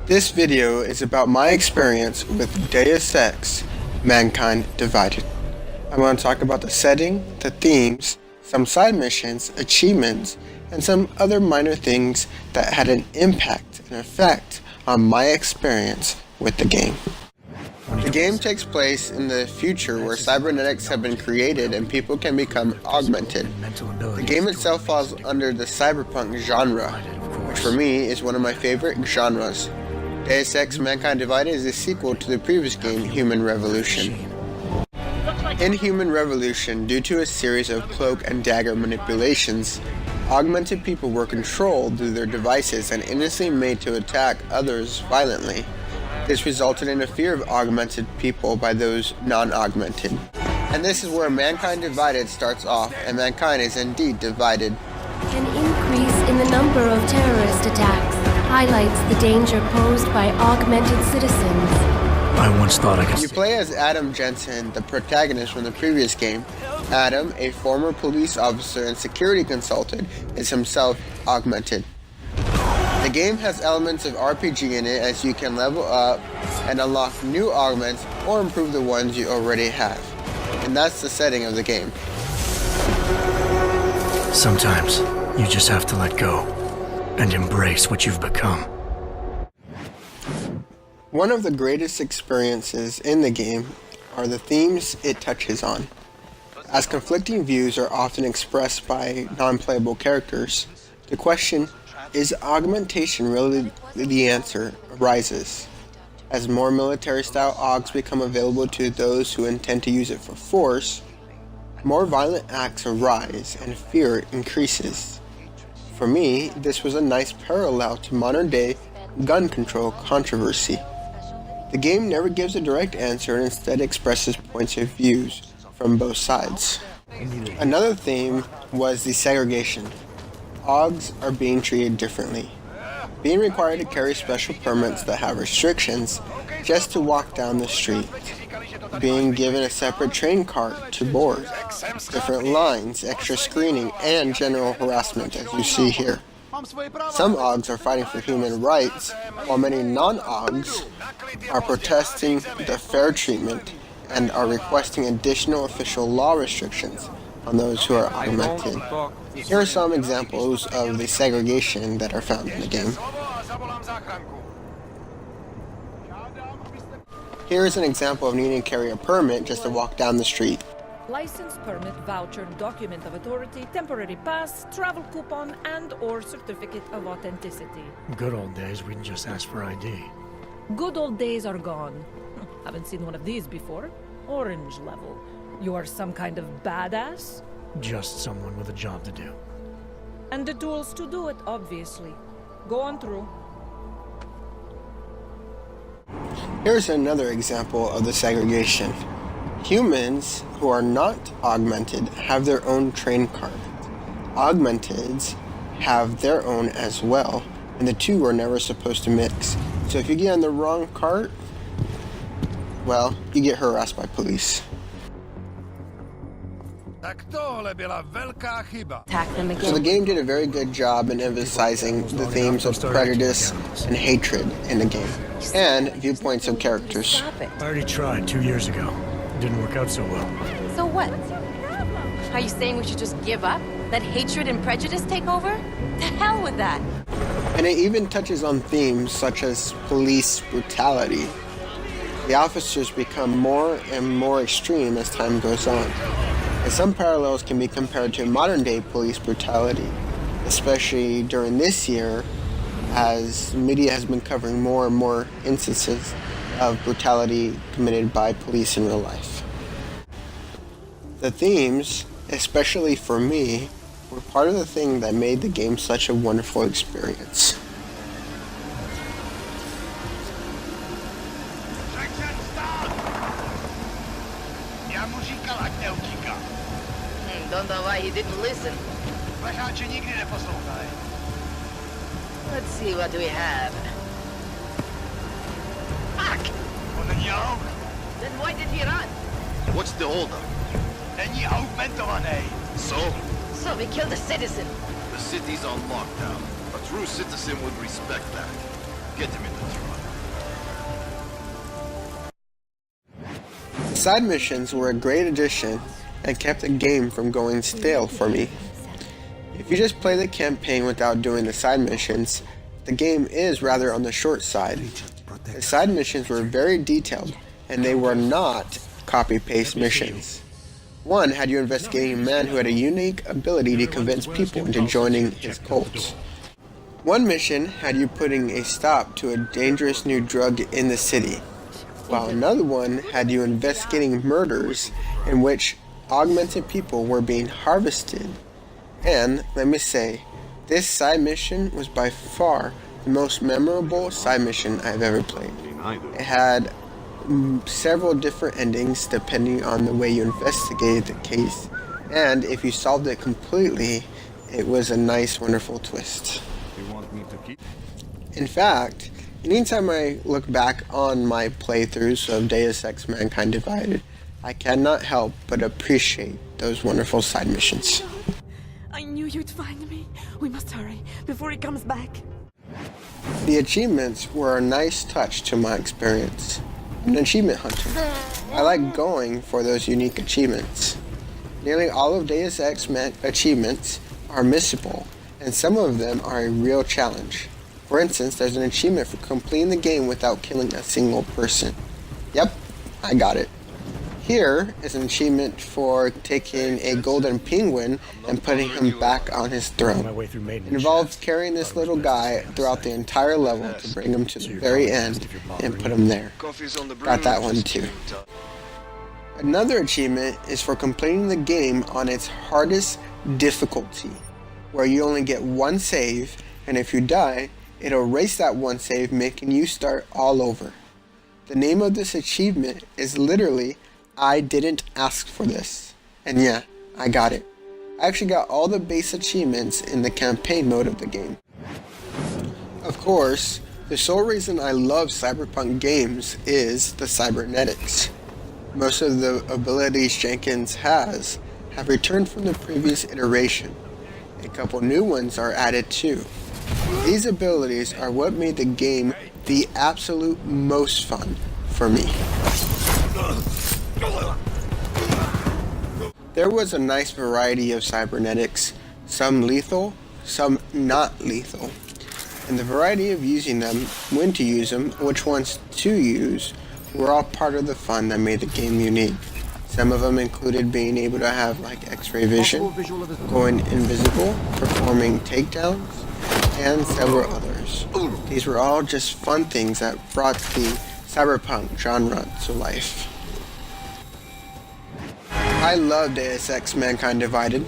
This video is about my experience with Deus Ex: Mankind Divided. I'm going to talk about the setting, the themes, some side missions, achievements, and some other minor things that had an impact and effect on my experience with the game. The game takes place in the future where cybernetics have been created and people can become augmented. The game itself falls under the cyberpunk genre, which for me is one of my favorite genres. Deus Ex: Mankind Divided is a sequel to the previous game, Human Revolution. In Human Revolution, due to a series of cloak and dagger manipulations, augmented people were controlled through their devices and innocently made to attack others violently. This resulted in a fear of augmented people by those non-augmented. And this is where Mankind Divided starts off, and mankind is indeed divided. An increase in the number of terrorist attacks highlights the danger posed by augmented citizens. I once thought I could. You play as Adam Jensen, the protagonist from the previous game. Adam, a former police officer and security consultant, is himself augmented. The game has elements of RPG in it, as you can level up and unlock new augments or improve the ones you already have. And that's the setting of the game. Sometimes you just have to let go and embrace what you've become. One of the greatest experiences in the game are the themes it touches on. As conflicting views are often expressed by non-playable characters, the question, is augmentation really the answer, arises. As more military-style augs become available to those who intend to use it for force, more violent acts arise and fear increases. For me, this was a nice parallel to modern-day gun control controversy. The game never gives a direct answer and instead expresses points of views from both sides. Another theme was the segregation. Augs are being treated differently, being required to carry special permits that have restrictions just to walk down the street, being given a separate train cart to board, different lines, extra screening, and general harassment as you see here. Some Augs are fighting for human rights, while many non-Augs are protesting the fair treatment and are requesting additional official law restrictions on those who are augmented. Here are some examples of the segregation that are found in the game. Here is an example of needing to carry a permit just to walk down the street. License, permit, voucher, document of authority, temporary pass, travel coupon, and/or certificate of authenticity. Good old days, we'd just ask for ID. Good old days are gone. Haven't seen one of these before. Orange level. You are some kind of badass? Just someone with a job to do. And the tools to do it, obviously. Go on through. Here's another example of the segregation. Humans who are not augmented have their own train cart. Augmenteds have their own as well, and the two are never supposed to mix. So if you get on the wrong cart, well, you get harassed by police. So the game did a very good job in emphasizing the themes of prejudice and hatred in the game, and viewpoints of characters. I already tried 2 years ago. Didn't work out so well. So what? Are you saying we should just give up? Let hatred and prejudice take over? The hell with that! And it even touches on themes such as police brutality. The officers become more and more extreme as time goes on. And some parallels can be compared to modern-day police brutality, especially during this year, as media has been covering more and more instances of brutality committed by police in real life. The themes, especially for me, were part of the thing that made the game such a wonderful experience. Don't know why he didn't listen. Let's see what we have. Fuck! Then why did he run? What's the holdup? So? So we killed a citizen. The city's on lockdown. A true citizen would respect that. Get him in the truck. side missions were a great addition and kept the game from going stale for me. If you just play the campaign without doing the side missions, the game is rather on the short side. The side missions were very detailed, and they were not copy-paste missions. One had you investigating a man who had a unique ability to convince people into joining his cult. One mission had you putting a stop to a dangerous new drug in the city, while another one had you investigating murders in which augmented people were being harvested. And, let me say, this side mission was by far the most memorable side mission I've ever played. It had several different endings depending on the way you investigated the case, and if you solved it completely, it was a nice, wonderful twist. In fact, anytime I look back on my playthroughs of Deus Ex Mankind Divided, I cannot help but appreciate those wonderful side missions. I knew you'd find me. We must hurry before he comes back. The achievements were a nice touch to my experience. I'm an achievement hunter. I like going for those unique achievements. Nearly all of Deus Ex achievements are missable, and some of them are a real challenge. For instance, there's an achievement for completing the game without killing a single person. Yep, I got it. Here is an achievement for taking a golden penguin and putting him back on his throne. It involves carrying this little guy throughout the entire level to bring him to the very end and put him there. Got that one too. Another achievement is for completing the game on its hardest difficulty, where you only get one save, and if you die, it'll erase that one save, making you start all over. The name of this achievement is literally I didn't ask for this. And yeah, I got it. I actually got all the base achievements in the campaign mode of the game. Of course, the sole reason I love cyberpunk games is the cybernetics. Most of the abilities Jenkins has have returned from the previous iteration. A couple new ones are added too. These abilities are what made the game the absolute most fun for me. There was a nice variety of cybernetics, some lethal, some not lethal, and the variety of using them, when to use them, which ones to use, were all part of the fun that made the game unique. Some of them included being able to have like X-ray vision, going invisible, performing takedowns, and several others. These were all just fun things that brought the cyberpunk genre to life. I loved Deus Ex Mankind Divided.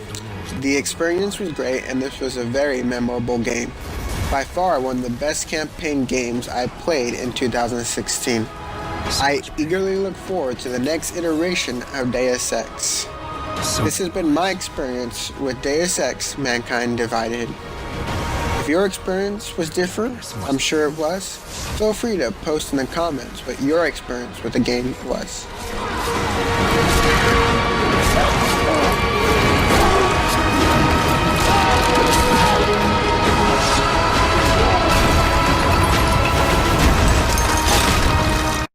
The experience was great, and this was a very memorable game. By far one of the best campaign games I played in 2016. I eagerly look forward to the next iteration of Deus Ex. This has been my experience with Deus Ex Mankind Divided. If your experience was different, I'm sure it was, feel free to post in the comments what your experience with the game was.